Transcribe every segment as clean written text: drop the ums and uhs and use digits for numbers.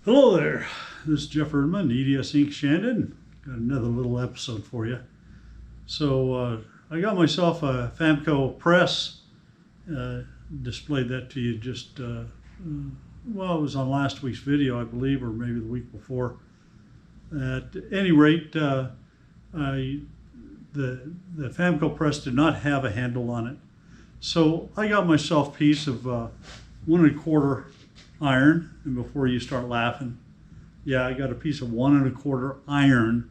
Hello there, this is Jeff Erdman, E.D.S. Inc. Shandon. Got another little episode for you. So I got myself a Fanco Press, displayed that to you just, well, it was on last week's video, I believe, or maybe the week before. At any rate, the Fanco Press did not have a handle on it. So I got myself a piece of 1 1/4 iron, and before you start laughing, yeah, I got a piece of 1 1/4 iron.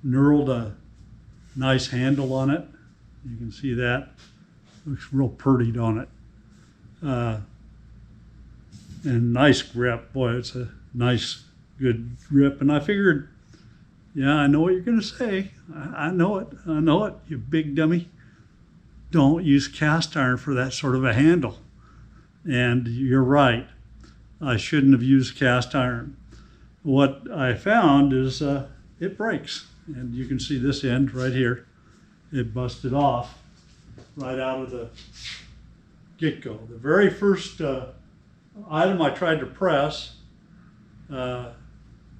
Knurled a nice handle on it. You can see that. Looks real pretty, don't it? And nice grip. Boy, it's a nice, good grip. And I figured, yeah, I know what you're going to say. I know it. I know it, you big dummy. Don't use cast iron for that sort of a handle. And you're right. I shouldn't have used cast iron. What I found is it breaks. And you can see this end right here. It busted off right out of the get-go. The very first item I tried to press, I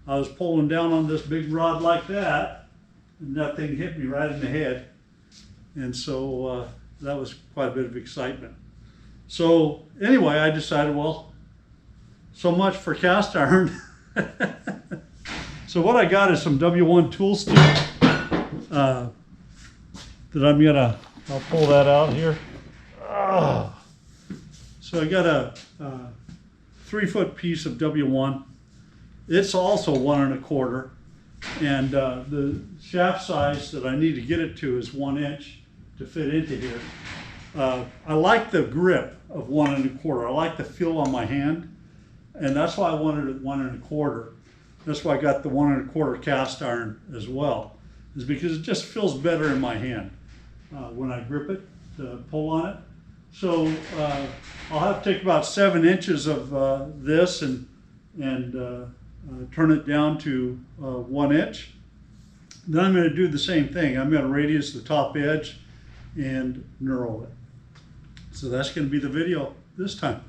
was pulling down on this big rod like that, and that thing hit me right in the head. And so that was quite a bit of excitement. So anyway, I decided, well, so much for cast iron. So what I got is some W1 tool steel that I'll pull that out here. So I got a 3-foot piece of W1. It's also 1 1/4. And the shaft size that I need to get it to is 1 inch to fit into here. I like the grip of 1 1/4. I like the feel on my hand, and that's why I wanted it 1 1/4. That's why I got the 1 1/4 cast iron as well, is because it just feels better in my hand when I grip it, to pull on it. So I'll have to take about 7 inches of this and turn it down to 1 inch. Then I'm going to do the same thing. I'm going to radius the top edge and knurl it. So that's going to be the video this time.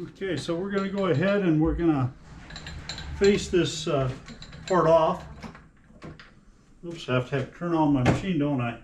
Okay, so we're going to go ahead and we're going to face this part off. Oops, I have to turn on my machine, don't I?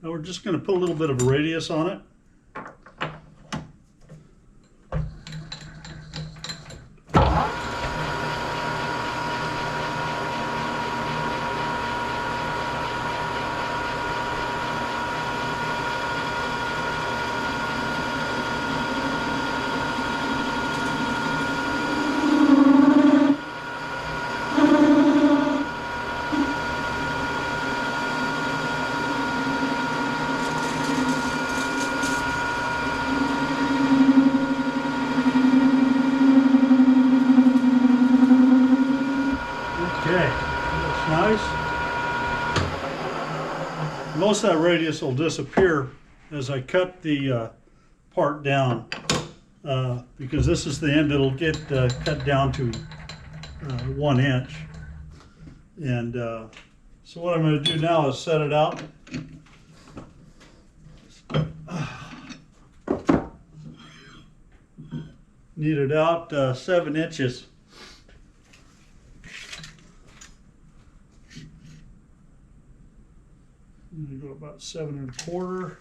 Now we're just going to put a little bit of a radius on it. Nice. Most of that radius will disappear as I cut the part down because this is the end. It'll get cut down to 1 inch. And so what I'm going to do now is set it out. Knead it out 7 inches. I'm going to go about 7 1/4.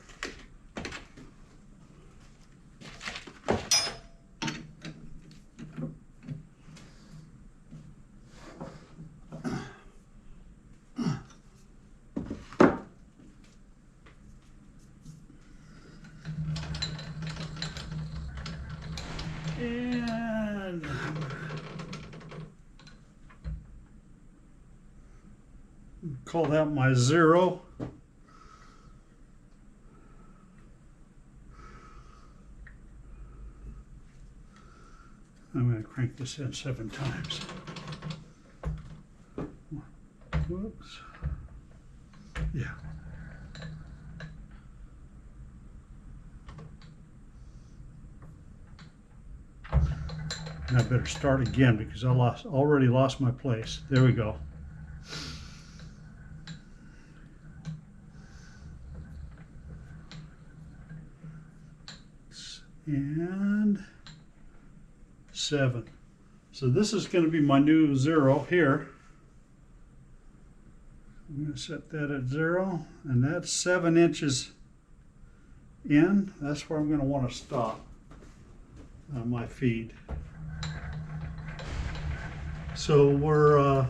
And Call that my 0. I'm going to crank this in 7 times. Whoops. Yeah. And I better start again because I already lost my place. There we go. And 7. So this is going to be my new 0 here. I'm going to set that at 0, and that's 7 inches in. That's where I'm going to want to stop on my feed. So we're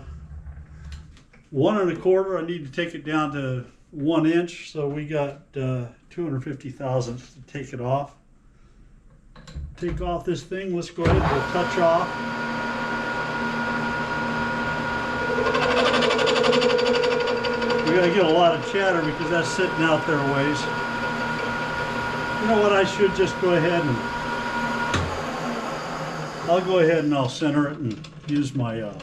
1 1/4. I need to take it down to 1 inch. So we got 250 thousandths to take it off. Take off this thing. Let's go ahead and we'll touch off. We gotta get a lot of chatter because that's sitting out there a ways. You know what? I should just go ahead and I'll center it and use my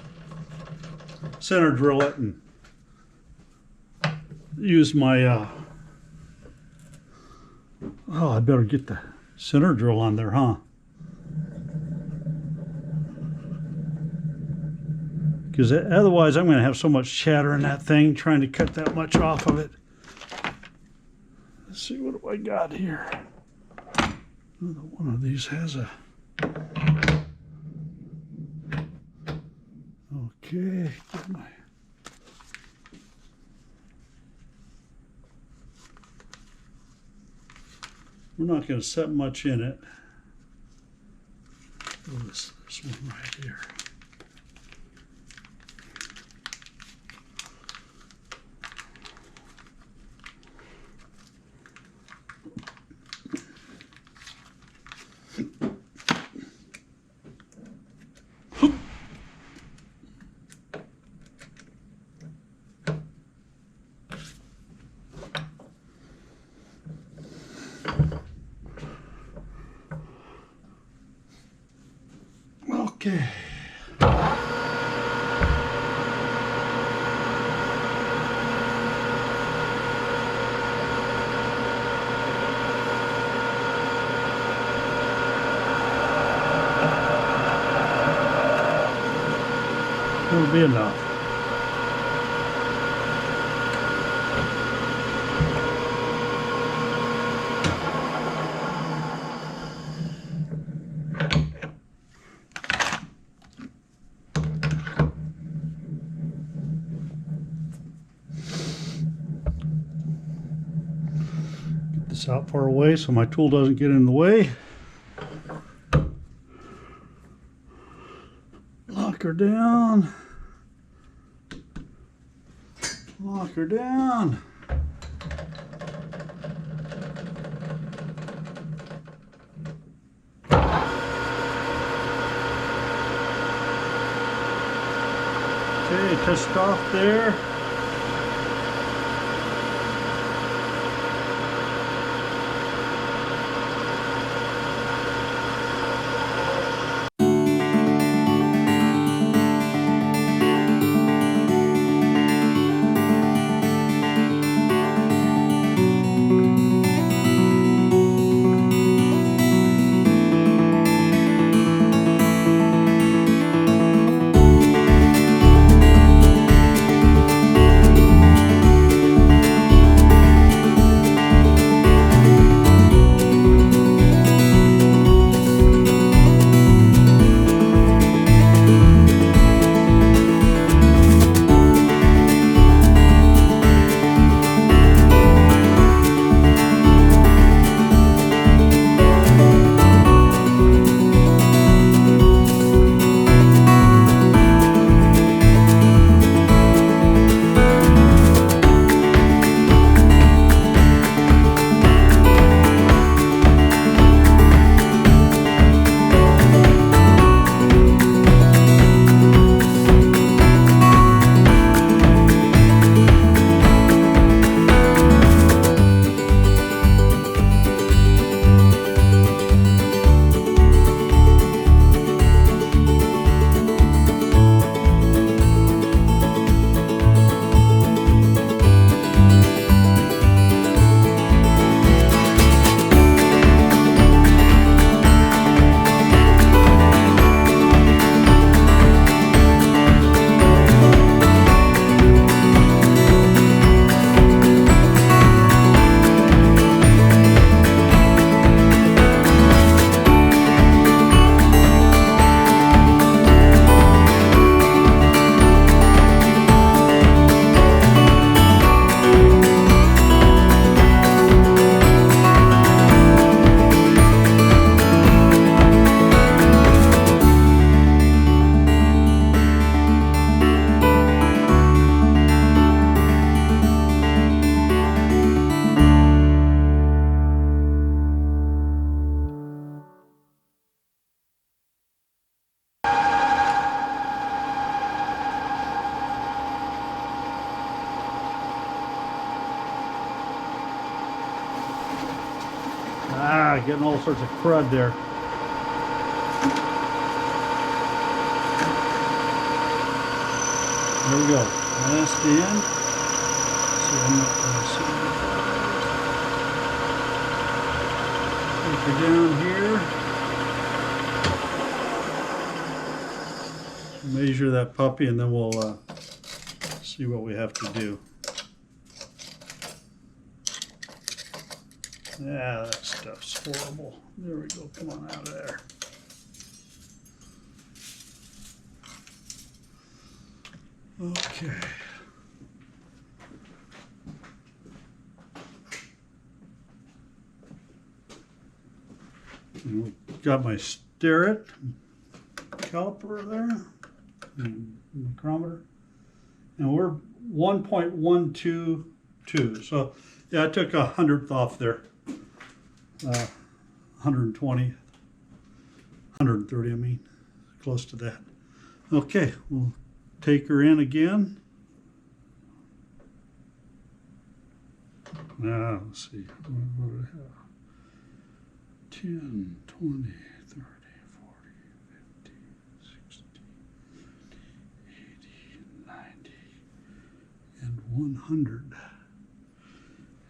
center drill it and use my oh, I better get the center drill on there, huh? Because otherwise I'm going to have so much chatter in that thing trying to cut that much off of it. Let's see, what do I got here? Another one of these has a... Okay, get my... We're not going to set much in it. Oh, this one right here. Okay. That'll be enough. This out far away so my tool doesn't get in the way. Lock her down. Lock her down. Okay, touched off there. Getting all sorts of crud there. There we go. That's the end. See, I'm not going to see. Take her down here. Measure that puppy, and then we'll see what we have to do. Yeah, that stuff's horrible. There we go. Come on out of there. Okay. And we got my sterret caliper there and micrometer, and we're 1.122. So yeah, I took 100th off there. 120, 130, I mean, close to that. Okay, we'll take her in again. Now, let's see, what do I have? 10, 20, 30, 40, 50, 60, 80, 90, and 100.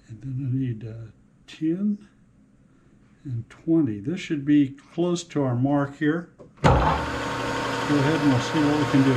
And then I need 10 and 20. This should be close to our mark here. Go ahead and we'll see what we can do.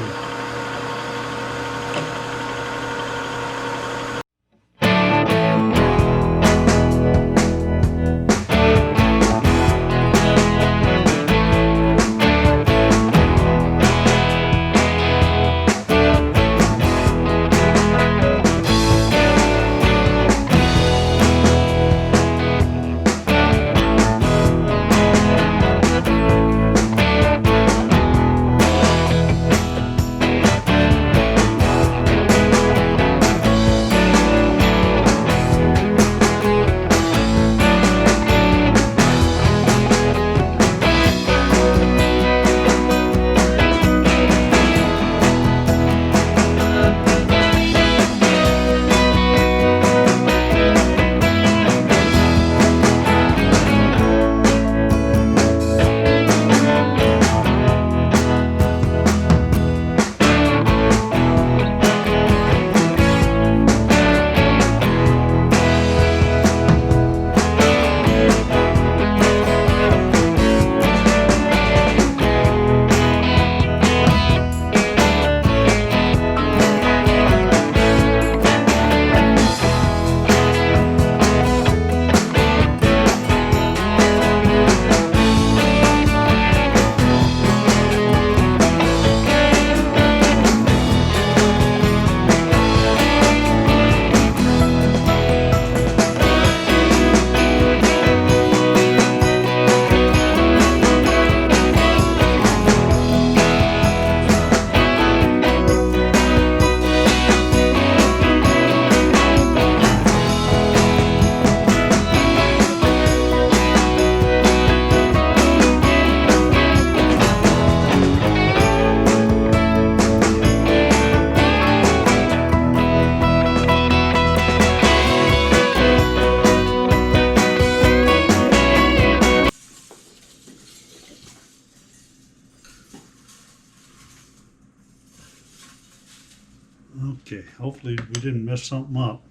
Okay, hopefully we didn't mess something up.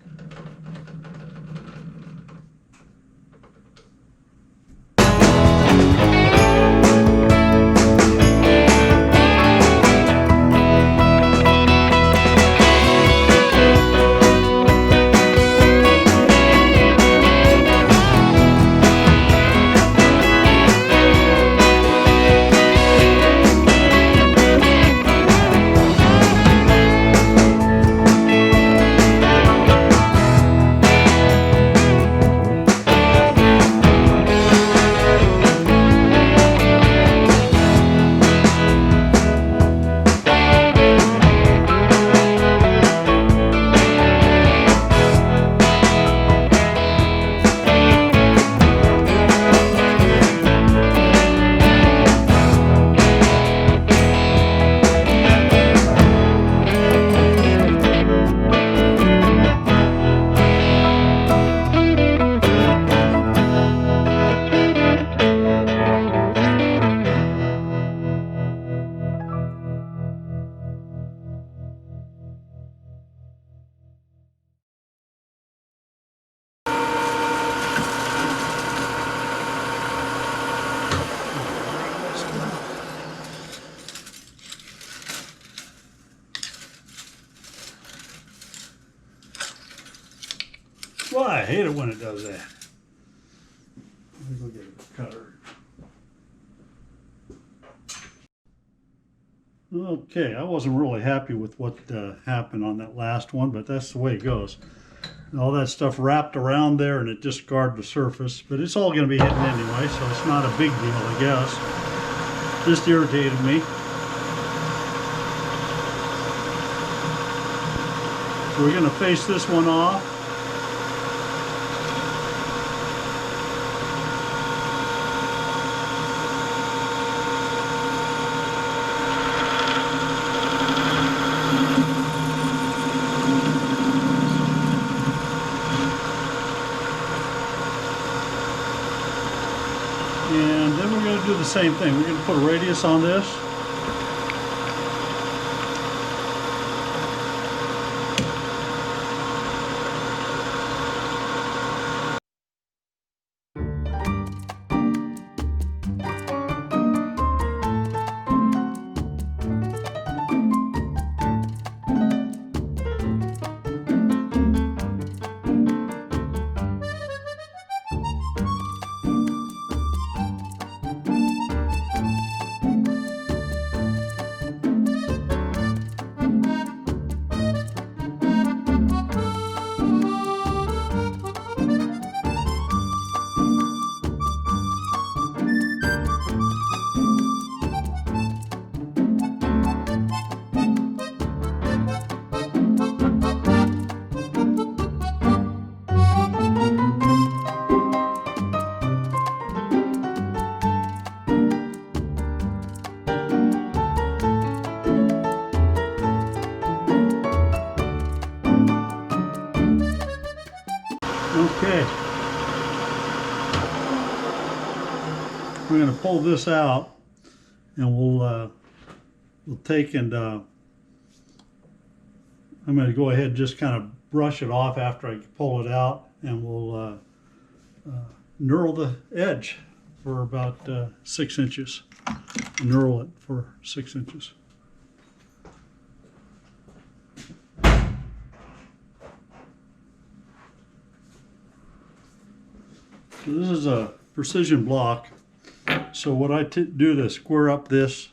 Well, I hate it when it does that. Let me go get a cutter. Okay, I wasn't really happy with what happened on that last one, but that's the way it goes. All that stuff wrapped around there and it just scarred the surface, but it's all going to be hitting anyway, so it's not a big deal, I guess. Just irritated me. So we're going to face this one off. And then we're going to do the same thing. We're going to put a radius on this. Okay. We're going to pull this out, and we'll take and I'm going to go ahead and just kind of brush it off after I pull it out, and we'll knurl the edge for about 6 inches. Knurl it for 6 inches. So this is a precision block. So what I do to square up this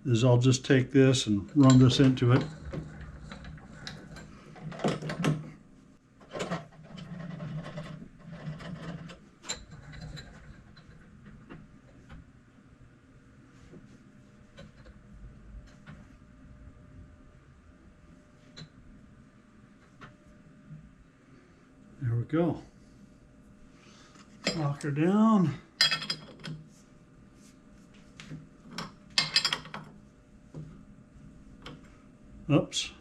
is I'll just take this and run this into it. There we go. Lock her down. Oops.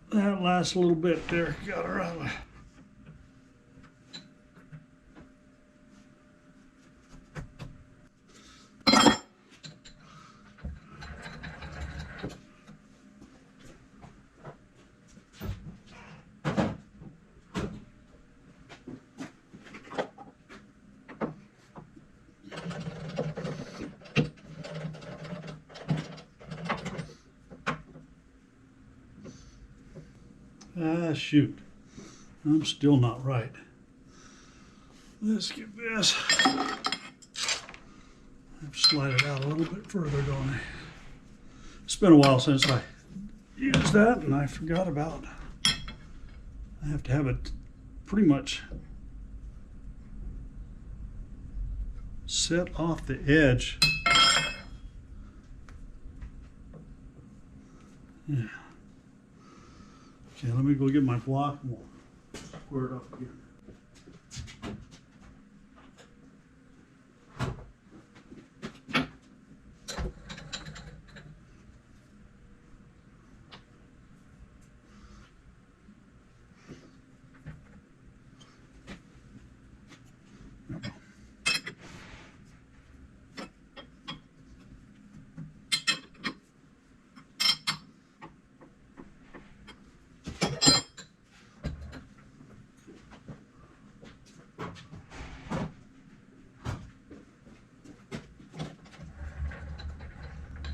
That lasts a little bit there. Got her out of it. Ah, shoot. I'm still not right. Let's get this. I have to slide it out a little bit further, don't I? It's been a while since I used that, and I forgot about it. I have to have it pretty much set off the edge. Yeah. Okay, let me go get my block and we'll square it up again.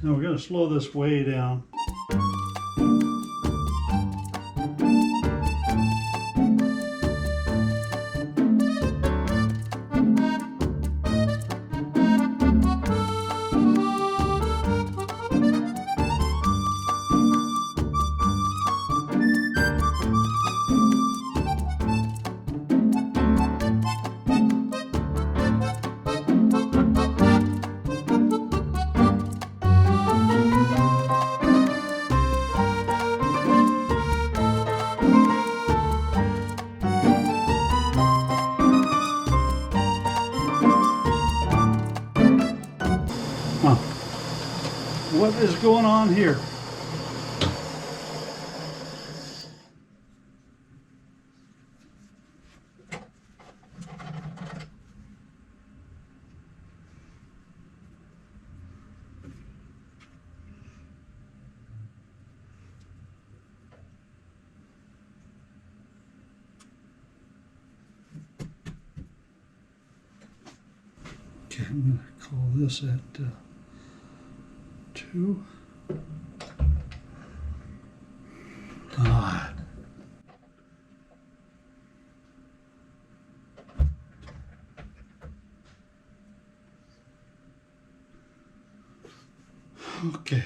Now we're going to slow this way down. is going on here? Okay, I'm going to call this at 2. God. Okay.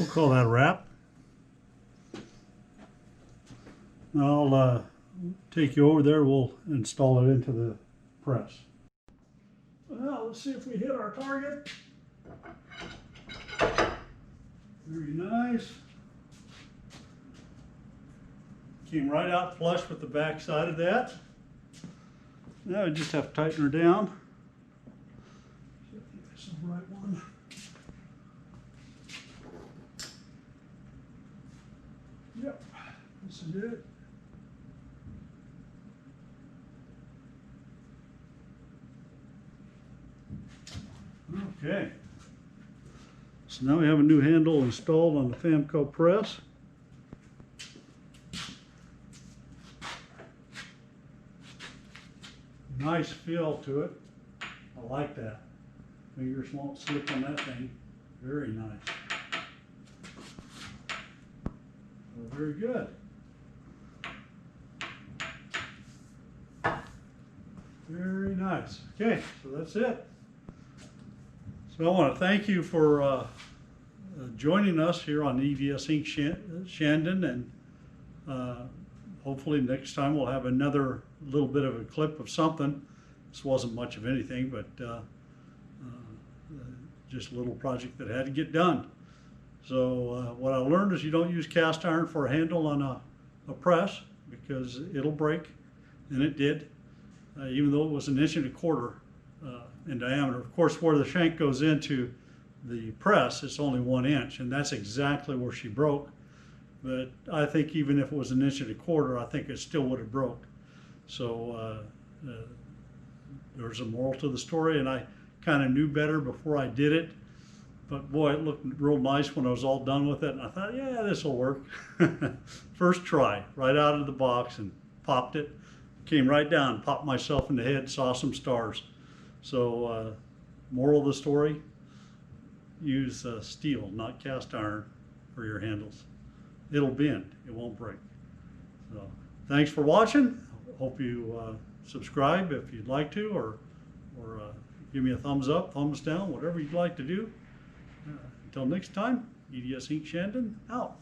We'll call that a wrap. I'll take you over there. We'll install it into the press. Well, let's see if we hit our target. Very nice. Came right out flush with the back side of that. Now I just have to tighten her down. This is the right one. Yep, this is it. Okay. So now we have a new handle installed on the Fanco Press. Nice feel to it. I like that. Fingers won't slip on that thing. Very nice. Well, very good. Very nice. Okay, so that's it. So I want to thank you for joining us here on E.D.S. Inc. Shandon, and hopefully next time we'll have another little bit of a clip of something. This wasn't much of anything, but just a little project that had to get done. So what I learned is you don't use cast iron for a handle on a press because it'll break, and it did, even though it was 1.25 inches in diameter. Of course, where the shank goes into the press, it's only 1 inch, and that's exactly where she broke. But I think even if it was 1.25 inches, I think it still would have broke. So there's a moral to the story, and I kind of knew better before I did it. But boy, it looked real nice when I was all done with it, and I thought, yeah, this will work. First try, right out of the box, and popped it. Came right down, popped myself in the head, saw some stars. So moral of the story, use steel, not cast iron, for your handles. It'll bend, it won't break. So thanks for watching. Hope you subscribe if you'd like to, or give me a thumbs up, thumbs down, whatever you'd like to do. Until next time, E.D.S. Inc. Shandon, out.